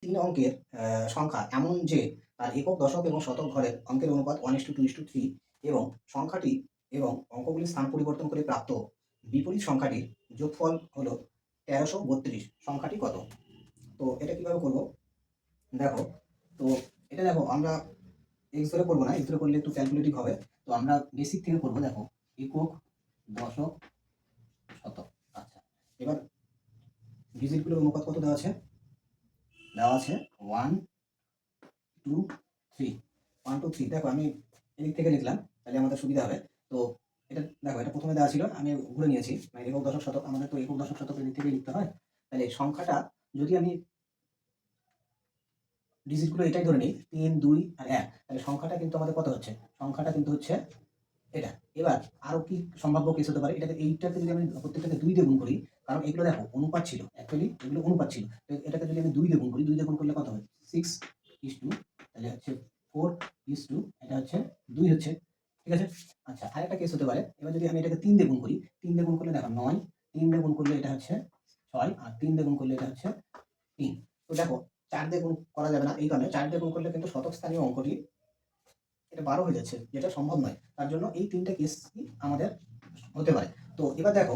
3 অঙ্কের সংখ্যা এমন যে তার একক, দশক এবং শতক ঘরের অঙ্কের অনুপাত 1:2:3 এবং সংখ্যাটি এবং অঙ্কগুলির স্থান পরিবর্তন করে প্রাপ্ত বিপরীত সংখ্যাটির যোগফল হলো 1332। সংখ্যাটি কত? তো এটা কিভাবে করব? দেখো, তো এটা দেখো আমরা এক্স ধরে করব না, এক্স ধরে করলে একটু ক্যালকুলেটিভ হবে। তো আমরা বেসিক থেকে করব। দেখো, একক, দশক, শতক। আচ্ছা, এবার ডিজিটগুলোর অনুপাত কত দেওয়া আছে? দেওয়া আছে 1, 2, 3। 1, 2, 3। দেখো, আমি এদিক থেকে লিখলাম, তাহলে আমাদের সুবিধা হবে। তো এটা দেখো, এটা প্রথমে দেওয়া ছিল, আমি ঘুরে নিয়েছি। মানে একক, দশক, শতক, আমাদের তো একক, দশক, শতক এদিক থেকে লিখতে হয়। তাহলে সংখ্যাটা যদি আমি ডিজিটগুলো এটাই ধরে নিই, 3, 2 আর 1, তাহলে সংখ্যাটা কিন্তু আমাদের কত হচ্ছে? সংখ্যাটা কিন্তু হচ্ছে এটা। এবার আরো কি সম্ভাব্য কেস হতে পারে? এইটাকে যদি আমি প্রত্যেকটাকে 2 দিয়ে গুণ করি, কারণ এগুলো দেখো অনুপাত ছিল। অ্যাকচুয়ালি এগুলো অনুপাত ছিল। তো এটাকে যদি আমি 2 দিয়ে গুণ করি, 2 দিয়ে গুণ করলে কত হয়? 6:2, তাহলে হচ্ছে 4:2, এটা হচ্ছে 2 হচ্ছে। ঠিক আছে? আচ্ছা, আরেকটা কেস হতে পারে। এবার যদি আমি এটাকে 3 দিয়ে গুণ করি, 3 দিয়ে গুণ করলে দেখো 9, 3 দিয়ে গুণ করলে এটা হচ্ছে 6, আর 3 দিয়ে গুণ করলে এটা হচ্ছে 3। তো দেখো, 4 দিয়ে গুণ করা যাবে না। এই কারণে 4 দিয়ে গুণ করলে কিন্তু শতক স্থানীয় অঙ্কটি এটা 12 হয়ে যাচ্ছে, যেটা সম্ভব নয়। তার জন্য এই 3 টা কেসই আমাদের হতে পারে। তো এবার দেখো,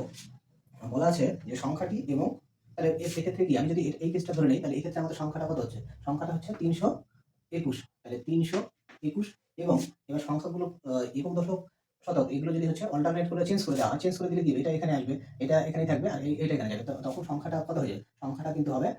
বলা আছে যে সংখ্যাটি এবং তাহলে এক্ষেত্রে কি, আমি যদি এই কেসটা ধরে নিই, তাহলে এক্ষেত্রে আমাদের সংখ্যাটা কত হচ্ছে? সংখ্যাটা হচ্ছে 321। তাহলে 321 এবং এবার সংখ্যাগুলো একক, দশক, শতক এগুলো যদি হচ্ছে অল্টারনেট করে চেঞ্জ করে দেওয়া হয়, চেঞ্জ করে দিলে কি হবে? এটা এখানে আসবে, এটা এখানেই থাকবে, আর এটা এখানে যাবে। তখন সংখ্যাটা কত হয়ে যাবে? সংখ্যাটা কিন্তু হবে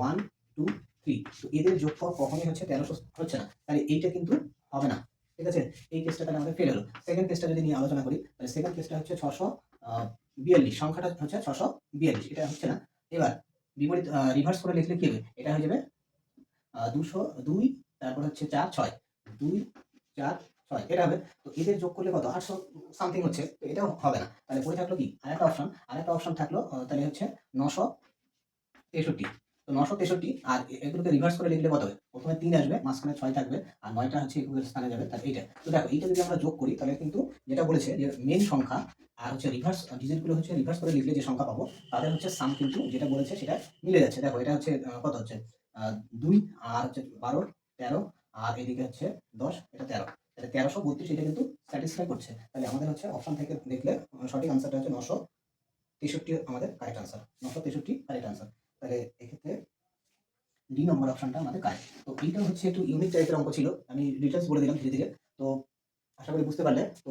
1, 2, 3। তো এদের যোগফল কখনোই হচ্ছে 1300 হচ্ছে না। তাহলে এইটা কিন্তু হবে না। ঠিক আছে? এই কেসটা তাহলে আমাদের ফেল হলো। সেকেন্ড কেসটা যদি নিয়ে আলোচনা করি, তাহলে সেকেন্ড কেসটা হচ্ছে 642। সংখ্যাটা হচ্ছে 642, এটা হচ্ছে না। এবার বিপরীত রিভার্স করে লিখলে কি হবে? এটা হয়ে যাবে 202, তারপর হচ্ছে 4, 6। 2, 4, 6 এটা হবে। তো এদের যোগ করলে কত? 800 সামথিং হচ্ছে। তো এটাও হবে না। তাহলে পড়ে থাকলো কি? আরেকটা অপশন থাকলো, তাহলে হচ্ছে 963। তো 963, আর এগুলোকে রিভার্স করে লিখলে কত হবে? প্রথমে 3 আসবে, মাঝখানে 6 থাকবে, আর 9 টা হচ্ছে এককের স্থানে যাবে। তাহলে এইটা। তো দেখো, এইটা যদি আমরা যোগ করি, তাহলে কিন্তু যেটা বলেছে যে মেইন সংখ্যা আর হচ্ছে রিভার্স ডিজিট গুলো হচ্ছে রিভার্স করে লিখলে যে সংখ্যা পাবো, তাদের হচ্ছে সাম কিন্তু যেটা বলেছে সেটা মিলে যাচ্ছে। দেখো, এটা হচ্ছে কত হচ্ছে? 2 আর হচ্ছে 12, 13, আর এদিকে হচ্ছে 10, এটা 13। তাহলে 1332 এটা কিন্তু স্যাটিসফাই করছে। তাহলে আমাদের হচ্ছে অপশন থেকে দেখলে সঠিক আনসারটা হচ্ছে 963 আমাদের কারেক্ট আনসার। 963 correct answer. তাহলে এক্ষেত্রে ডি নম্বর অপশনটা আমাদের কারেক্ট। তো এইটা হচ্ছে একটু ইউনিক টাইপের অঙ্ক ছিল। আমি ডিটেইলস বলে দিলাম ধীরে, ধীরে। তো আশা করি বুঝতে পারলে। তো